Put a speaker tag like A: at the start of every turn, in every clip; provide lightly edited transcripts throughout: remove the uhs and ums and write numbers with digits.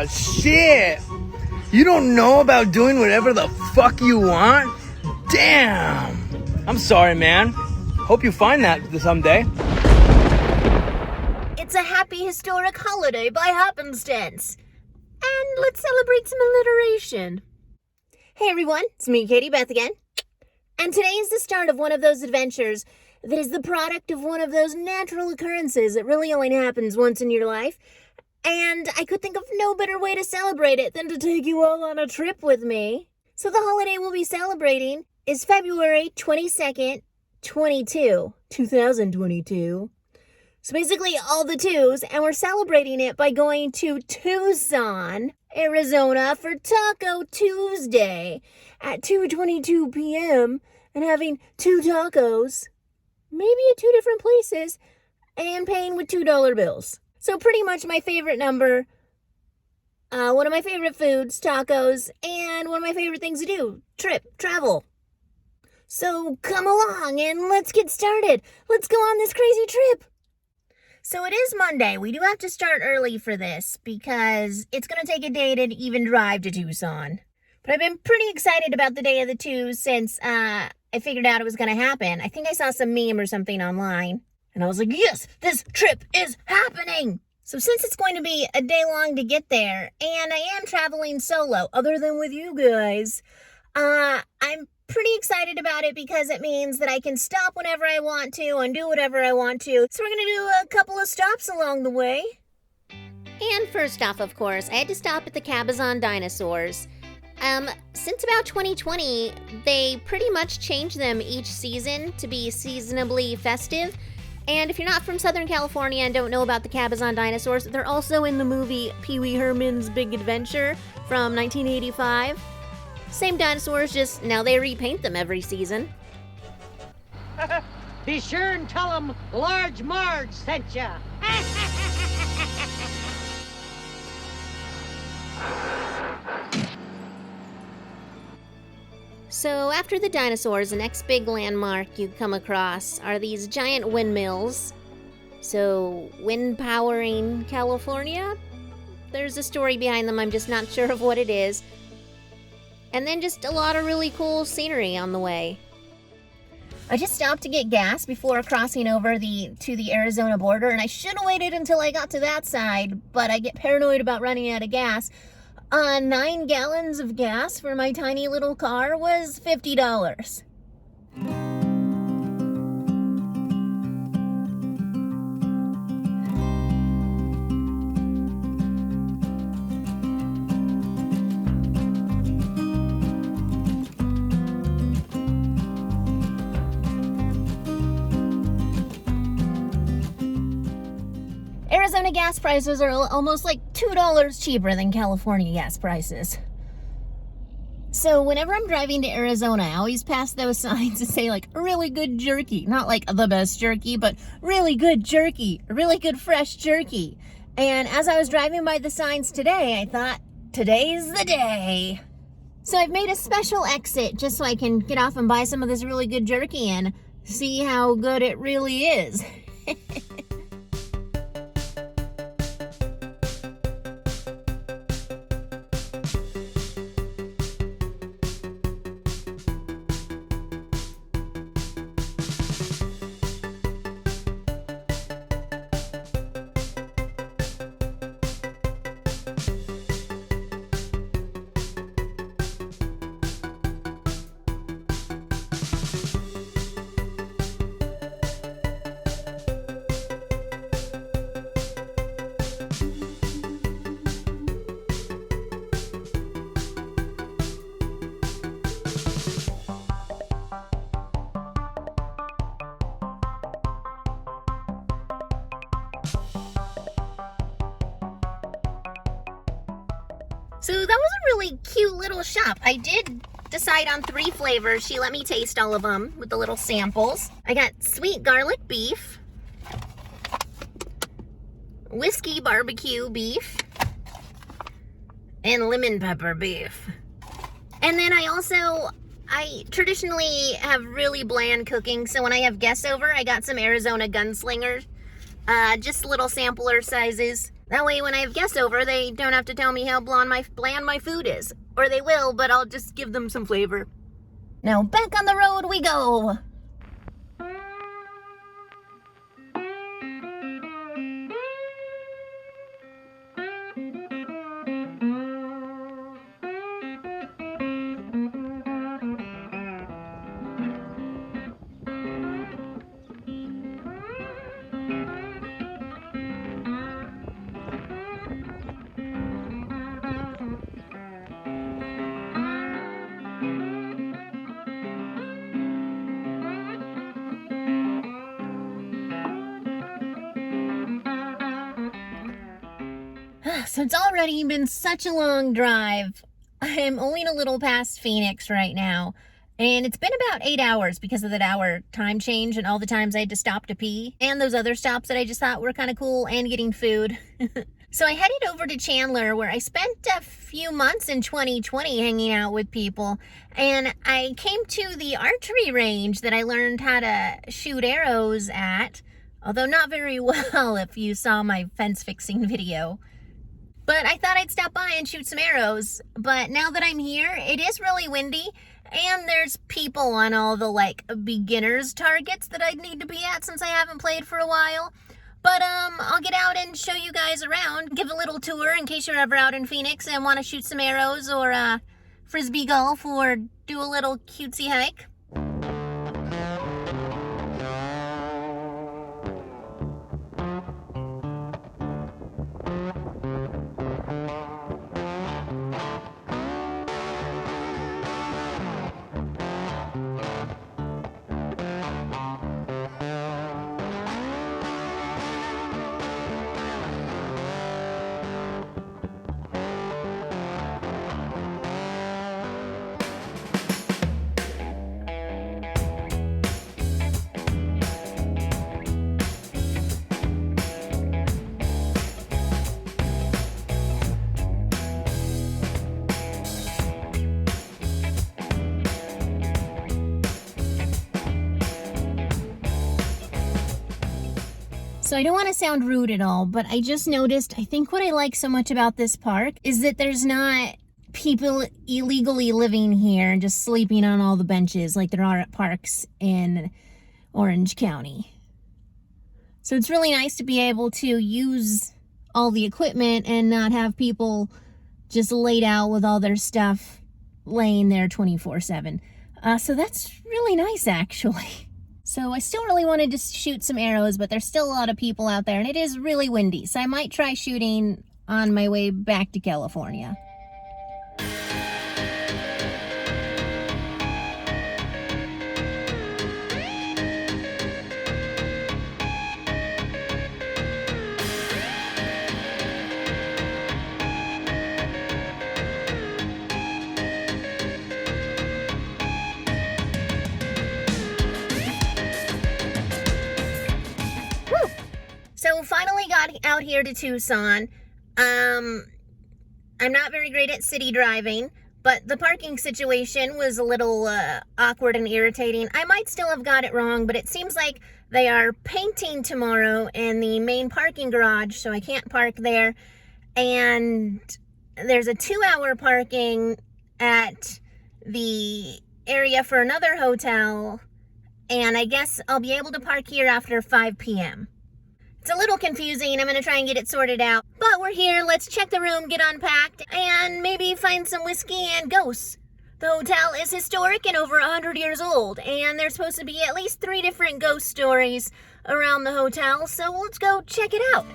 A: Aw, shit. You don't know about doing whatever the fuck you want? Damn. I'm sorry, man. Hope you find that someday.
B: It's a happy historic holiday by happenstance. And let's celebrate some alliteration. Hey everyone, it's me, KatieBeth again. And today is the start of one of those adventures that is the product of one of those natural occurrences that really only happens once in your life. And I could think of no better way to celebrate it than to take you all on a trip with me. So the holiday we'll be celebrating is February 22nd, 2022. So basically all the twos, and we're celebrating it by going to Tucson, Arizona for Taco Tuesday at 2:22 p.m. and having 2 tacos, maybe at 2 different places, and paying with $2 bills. So pretty much my favorite number, one of my favorite foods, tacos, and one of my favorite things to do, travel. So come along and let's get started. Let's go on this crazy trip. So it is Monday. We do have to start early for this because it's going to take a day to even drive to Tucson. But I've been pretty excited about the day of the twos since I figured out it was going to happen. I think I saw some meme or something online. And I was like, yes, this trip is happening. So since it's going to be a day long to get there, and I am traveling solo, other than with you guys, I'm pretty excited about it because it means that I can stop whenever I want to and do whatever I want to. So we're going to do a couple of stops along the way. And first off, of course, I had to stop at the Cabazon Dinosaurs. Since about 2020, they pretty much change them each season to be seasonably festive. And if you're not from Southern California and don't know about the Cabazon Dinosaurs, they're also in the movie Pee-wee Herman's Big Adventure from 1985. Same dinosaurs, just now they repaint them every season.
C: Be sure and tell them Large Marge sent ya.
B: So after the dinosaurs, the next big landmark you come across are these giant windmills. So, wind powering California? There's a story behind them, I'm just not sure of what it is. And then just a lot of really cool scenery on the way. I just stopped to get gas before crossing over to the Arizona border, and I should have waited until I got to that side, but I get paranoid about running out of gas. 9 gallons of gas for my tiny little car was $50. Arizona gas prices are almost like $2 cheaper than California gas prices. So whenever I'm driving to Arizona, I always pass those signs that say like really good jerky. Not like the best jerky, but really good jerky. Really good fresh jerky. And as I was driving by the signs today, I thought, today's the day. So I've made a special exit just so I can get off and buy some of this really good jerky and see how good it really is. So that was a really cute little shop. I did decide on 3 flavors. She let me taste all of them with the little samples. I got sweet garlic beef, whiskey barbecue beef, and lemon pepper beef. And then I traditionally have really bland cooking, so when I have guests over, I got some Arizona Gunslinger, just little sampler sizes. That way when I have guests over, they don't have to tell me how bland my food is. Or they will, but I'll just give them some flavor. Now back on the road we go. So it's already been such a long drive. I'm only a little past Phoenix right now. And it's been about 8 hours because of that hour time change and all the times I had to stop to pee. And those other stops that I just thought were kind of cool and getting food. So I headed over to Chandler where I spent a few months in 2020 hanging out with people. And I came to the archery range that I learned how to shoot arrows at. Although not very well if you saw my fence fixing video. But I thought I'd stop by and shoot some arrows. But now that I'm here, it is really windy. And there's people on all the, like, beginners targets that I'd need to be at since I haven't played for a while. But, I'll get out and show you guys around. Give a little tour in case you're ever out in Phoenix and want to shoot some arrows or, frisbee golf or do a little cutesy hike. So I don't want to sound rude at all, but I just noticed, I think what I like so much about this park is that there's not people illegally living here and just sleeping on all the benches like there are at parks in Orange County. So it's really nice to be able to use all the equipment and not have people just laid out with all their stuff laying there 24/7. So that's really nice, actually. So I still really wanted to shoot some arrows, but there's still a lot of people out there, and it is really windy. So I might try shooting on my way back to California. So finally got out here to Tucson. I'm not very great at city driving, but the parking situation was a little awkward and irritating. I might still have got it wrong, but it seems like they are painting tomorrow in the main parking garage, so I can't park there. And there's a 2-hour parking at the area for another hotel, and I guess I'll be able to park here after 5 p.m. It's a little confusing. I'm going to try and get it sorted out. But we're here. Let's check the room, get unpacked, and maybe find some whiskey and ghosts. The hotel is historic and over 100 years old, and there's supposed to be at least 3 different ghost stories around the hotel, so let's go check it out.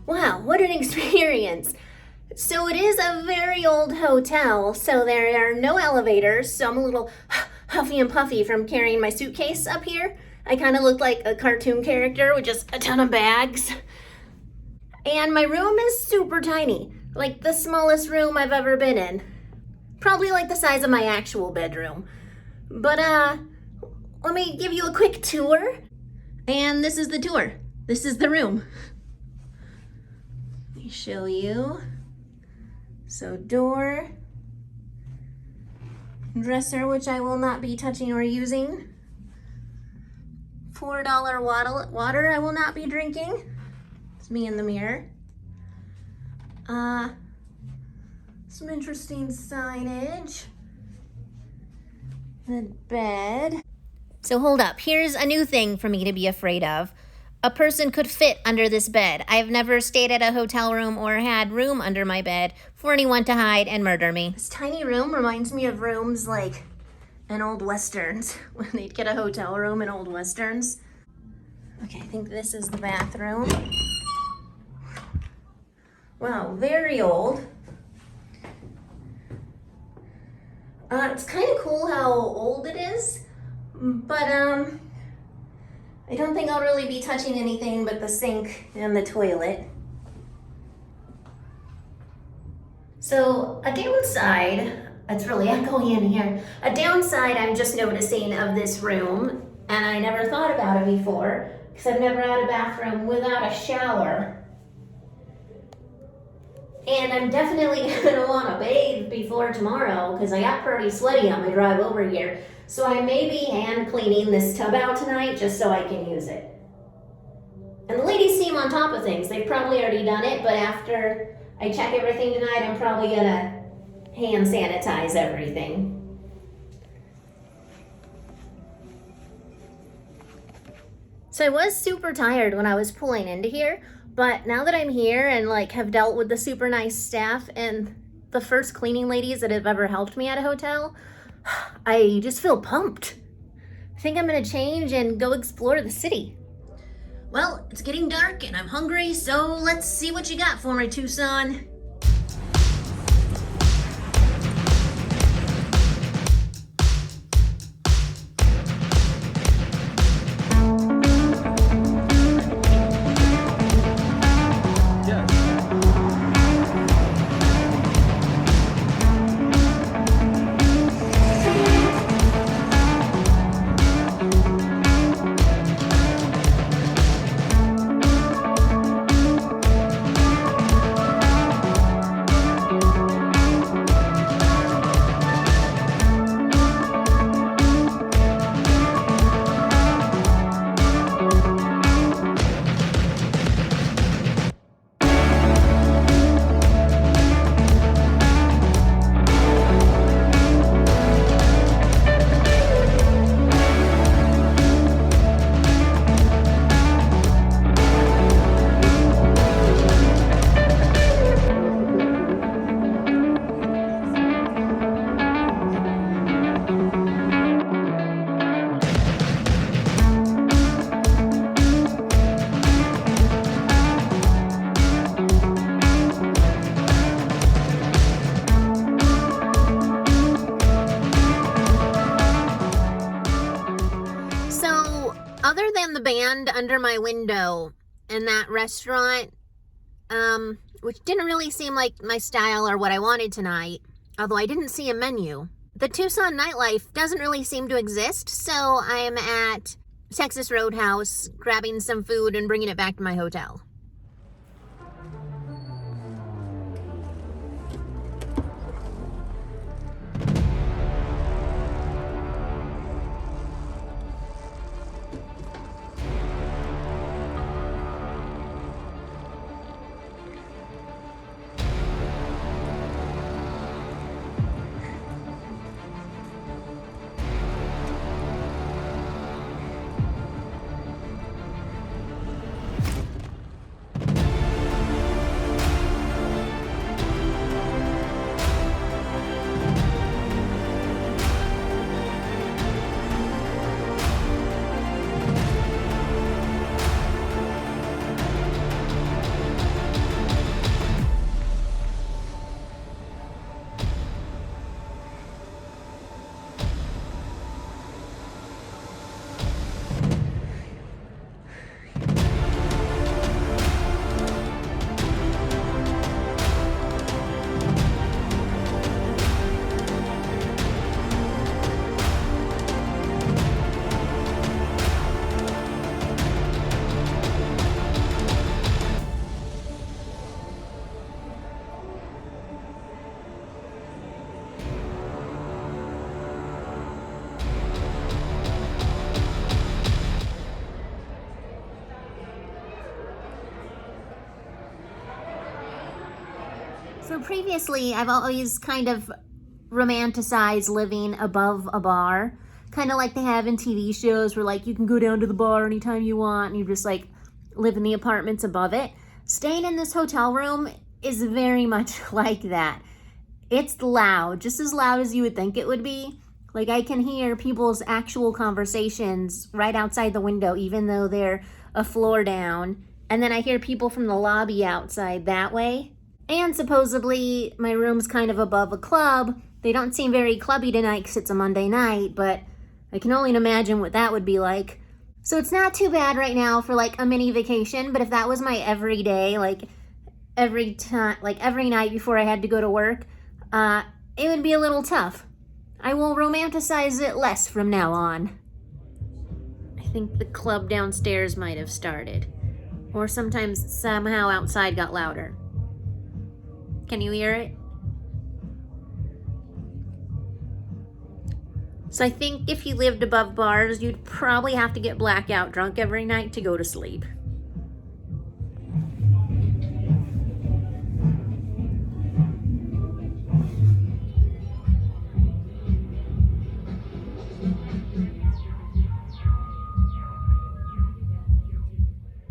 B: Wow, what an experience. So it is a very old hotel, so there are no elevators, so I'm a little huffy and puffy from carrying my suitcase up here. I kind of look like a cartoon character with just a ton of bags. And my room is super tiny, like the smallest room I've ever been in. Probably like the size of my actual bedroom. But let me give you a quick tour. And this is the tour. This is the room. Let me show you. So door, dresser, which I will not be touching or using. $4 water I will not be drinking. It's me in the mirror. Some interesting signage. The bed. So hold up, here's a new thing for me to be afraid of. A person could fit under this bed. I've never stayed at a hotel room or had room under my bed for anyone to hide and murder me. This tiny room reminds me of rooms like in old westerns, when they'd get a hotel room in old westerns. Okay, I think this is the bathroom. Wow, very old. It's kind of cool how old it is, but I don't think I'll really be touching anything but the sink and the toilet. So a downside, it's really echoey in here. A downside I'm just noticing of this room, and I never thought about it before, because I've never had a bathroom without a shower. And I'm definitely gonna wanna bathe before tomorrow, because I got pretty sweaty on my drive over here. So I may be hand cleaning this tub out tonight just so I can use it. And the ladies seem on top of things. They've probably already done it, but after I check everything tonight, I'm probably gonna hand sanitize everything. So I was super tired when I was pulling into here, but now that I'm here and like have dealt with the super nice staff and the first cleaning ladies that have ever helped me at a hotel, I just feel pumped. I think I'm gonna change and go explore the city. Well, it's getting dark and I'm hungry, so let's see what you got for me, Tucson. Other than the band under my window and that restaurant, which didn't really seem like my style or what I wanted tonight, although I didn't see a menu, the Tucson nightlife doesn't really seem to exist, so I'm at Texas Roadhouse grabbing some food and bringing it back to my hotel. So previously, I've always kind of romanticized living above a bar. Kind of like they have in TV shows where like you can go down to the bar anytime you want and you just like live in the apartments above it. Staying in this hotel room is very much like that. It's loud, just as loud as you would think it would be. Like I can hear people's actual conversations right outside the window, even though they're a floor down. And then I hear people from the lobby outside that way. And supposedly my room's kind of above a club. They don't seem very clubby tonight because it's a Monday night, but I can only imagine what that would be like. So it's not too bad right now for like a mini vacation, but if that was my everyday, like every time, like every night before I had to go to work, it would be a little tough. I will romanticize it less from now on. I think the club downstairs might have started. Or sometimes somehow outside got louder. Can you hear it? So I think if you lived above bars, you'd probably have to get blackout drunk every night to go to sleep.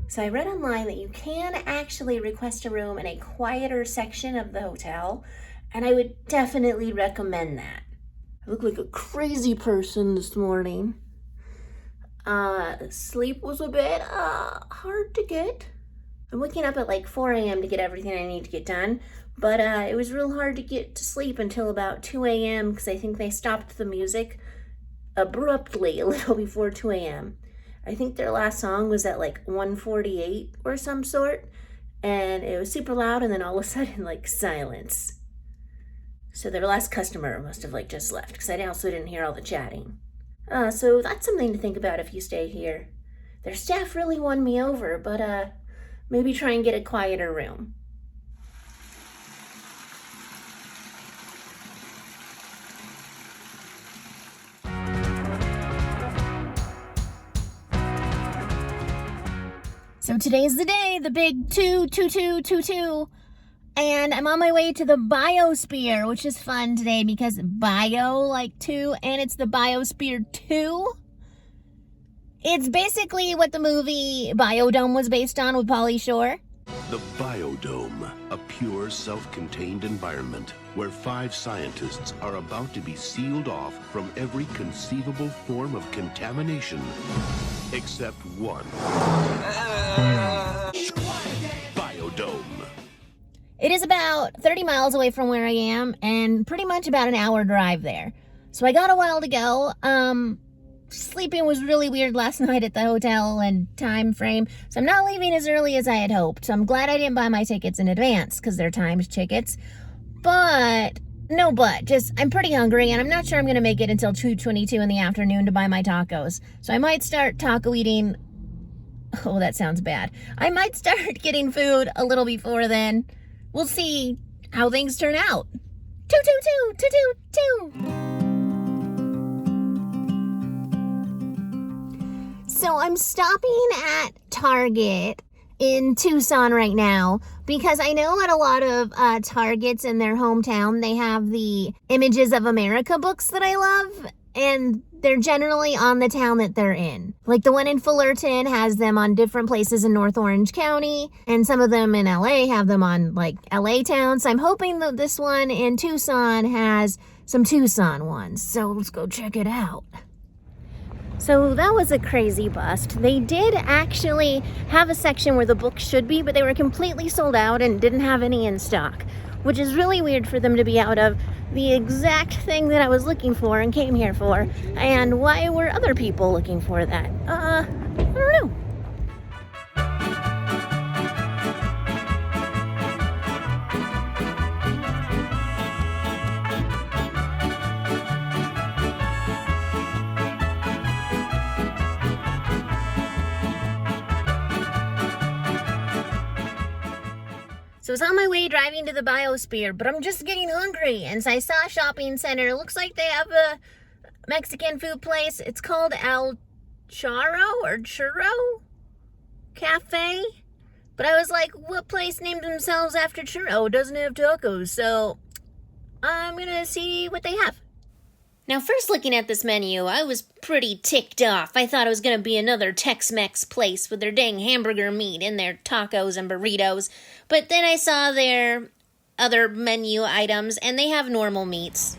B: So I read online that you can actually request a room in a quieter section of the hotel, and I would definitely recommend that. I look like a crazy person this morning. Sleep was a bit hard to get. I'm waking up at like 4 a.m. to get everything I need to get done, but it was real hard to get to sleep until about 2 a.m. because I think they stopped the music abruptly a little before 2 a.m. I think their last song was at like 1:48 or some sort, and it was super loud, and then all of a sudden like silence. So their last customer must have like just left because I also didn't hear all the chatting. So that's something to think about if you stay here. Their staff really won me over, but maybe try and get a quieter room. So today's the day, the big 22222, and I'm on my way to the Biosphere, which is fun today because bio, like 2, and it's the Biosphere 2. It's basically what the movie Biodome was based on with Pauly Shore.
D: The Biodome, a pure, self-contained environment where 5 scientists are about to be sealed off from every conceivable form of contamination, except one. Biodome.
B: It is about 30 miles away from where I am and pretty much about an hour drive there. So I got a while to go. Sleeping was really weird last night at the hotel and time frame, so I'm not leaving as early as I had hoped. So I'm glad I didn't buy my tickets in advance because they're timed tickets. But just I'm pretty hungry and I'm not sure I'm going to make it until 2:22 in the afternoon to buy my tacos. So I might start taco eating. Oh, that sounds bad. I might start getting food a little before then. We'll see how things turn out. 222. So I'm stopping at Target in Tucson right now because I know at a lot of Targets in their hometown, they have the Images of America books that I love, and they're generally on the town that they're in. Like the one in Fullerton has them on different places in North Orange County, and some of them in LA have them on like LA town. So I'm hoping that this one in Tucson has some Tucson ones. So let's go check it out. So that was a crazy bust. They did actually have a section where the books should be, but they were completely sold out and didn't have any in stock, which is really weird for them to be out of the exact thing that I was looking for and came here for. And why were other people looking for that? I don't know. So I was on my way driving to the Biosphere, but I'm just getting hungry. And so I saw a shopping center. It looks like they have a Mexican food place. It's called El Churro or Churro Cafe. But I was like, what place named themselves after churro doesn't have tacos? So I'm gonna see what they have. Now, first looking at this menu, I was pretty ticked off. I thought it was gonna be another Tex-Mex place with their dang hamburger meat and their tacos and burritos. But then I saw their other menu items, and they have normal meats.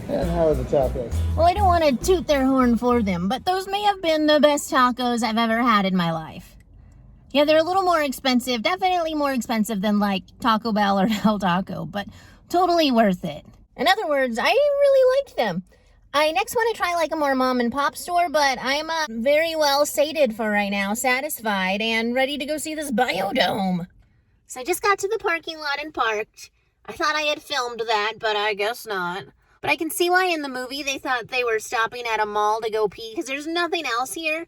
E: And how are the tacos?
B: Well, I don't want to toot their horn for them, but those may have been the best tacos I've ever had in my life. Yeah, they're a little more expensive, definitely more expensive than like Taco Bell or El Taco, but totally worth it. In other words, I really liked them. I next want to try like a more mom and pop store, but I'm very well sated for right now, satisfied, and ready to go see this biodome. So I just got to the parking lot and parked. I thought I had filmed that, but I guess not. But I can see why in the movie they thought they were stopping at a mall to go pee, because there's nothing else here.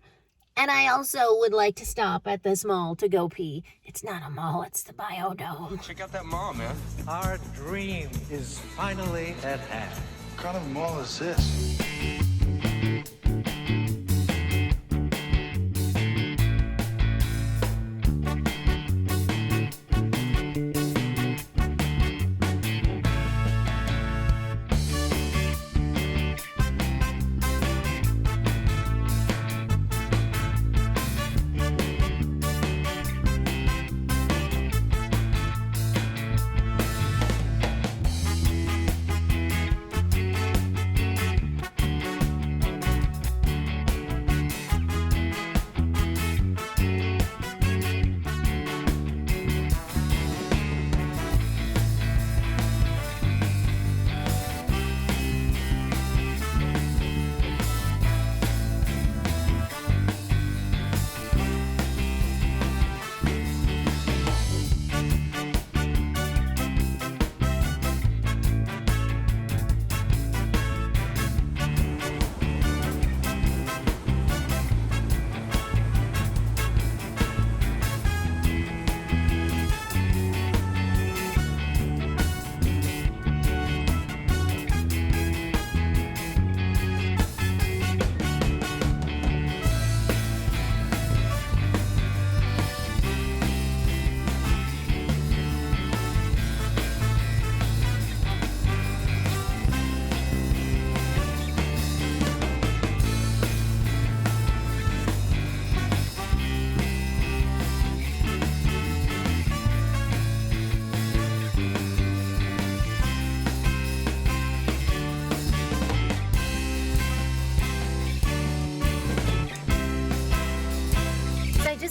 B: And I also would like to stop at this mall to go pee. It's not a mall, it's the biodome.
F: Check out that mall, man.
G: Our dream is finally at hand.
E: What kind of mall is this?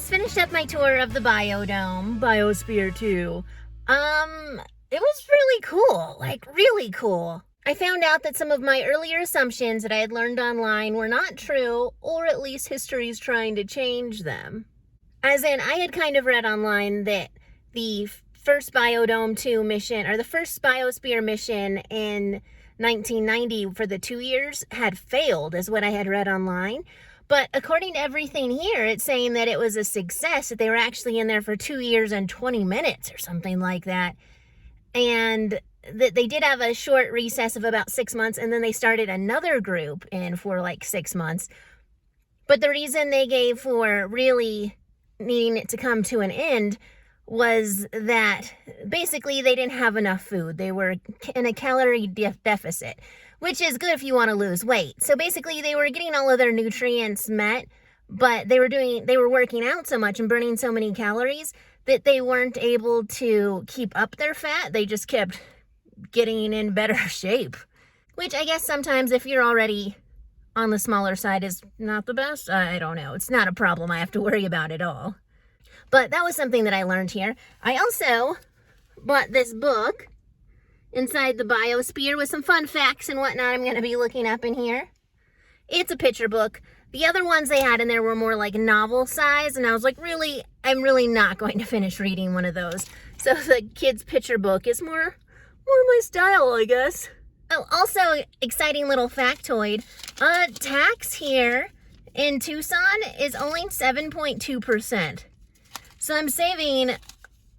B: Finished up my tour of the biodome, Biosphere 2. It was really cool, like really cool. I found out that some of my earlier assumptions that I had learned online were not true, or at least history's trying to change them. As in, I had kind of read online that the first Biodome 2 mission, or the first Biosphere mission in 1990 for the 2 years had failed, is what I had read online. But according to everything here, it's saying that it was a success, that they were actually in there for 2 years and 20 minutes or something like that. And that they did have a short recess of about 6 months, and then they started another group in for like 6 months. But the reason they gave for really needing it to come to an end was that basically they didn't have enough food. They were in a calorie deficit, which is good if you want to lose weight. So basically they were getting all of their nutrients met, but they were working out so much and burning so many calories that they weren't able to keep up their fat. They just kept getting in better shape, which I guess sometimes if you're already on the smaller side is not the best. I don't know. It's not a problem I have to worry about at all. But that was something that I learned here. I also bought this book inside the Biosphere with some fun facts and whatnot I'm going to be looking up in here. It's a picture book. The other ones they had in there were more like novel size, and I was like, really, I'm really not going to finish reading one of those. So the kids' picture book is more my style, I guess. Oh, also, exciting little factoid. Tax here in Tucson is only 7.2%. So I'm saving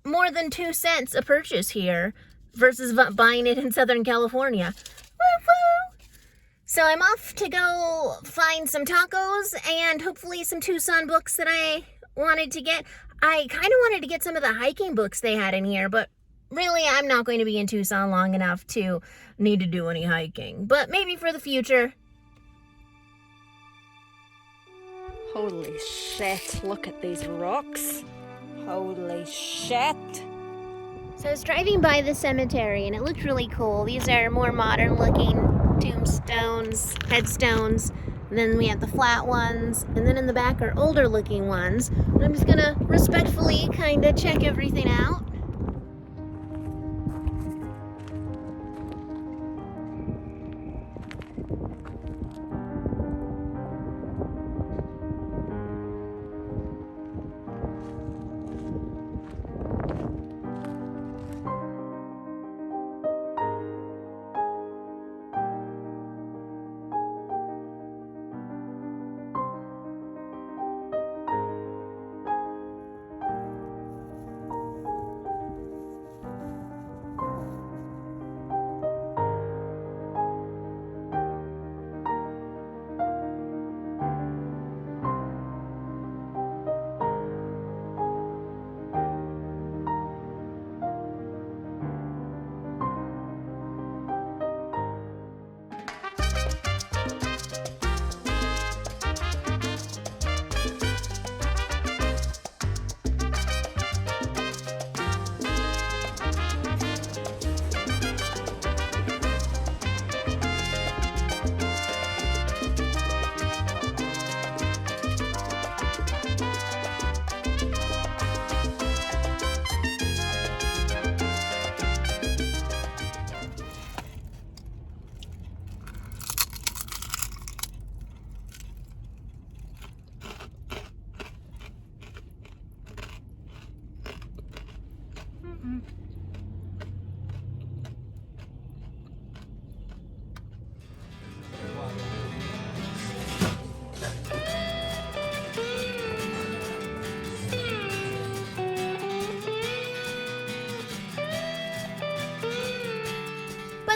B: more than 2 cents a purchase here versus buying it in Southern California. Woo-hoo! So I'm off to go find some tacos and hopefully some Tucson books that I wanted to get. I kind of wanted to get some of the hiking books they had in here, but really I'm not going to be in Tucson long enough to need to do any hiking. But maybe for the future.
F: Holy shit, look at these rocks. Holy shit.
B: So I was driving by the cemetery and it looked really cool. These are more modern looking tombstones, headstones. And then we have the flat ones. And then in the back are older looking ones. And I'm just gonna respectfully kind of check everything out.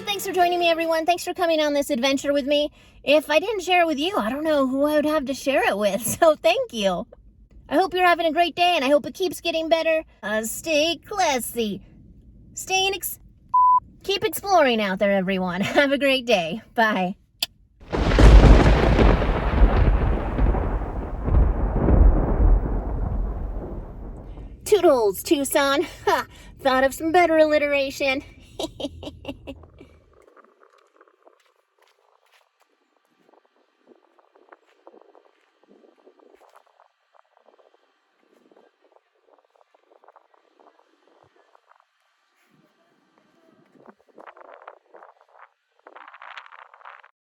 B: Thanks for joining me, everyone. Thanks for coming on this adventure with me. If I didn't share it with you, I don't know who I would have to share it with, so thank you. I hope you're having a great day, and I hope it keeps getting better. Stay classy. Keep exploring out there, everyone. Have a great day. Bye. Toodles, Tucson. Ha! Thought of some better alliteration.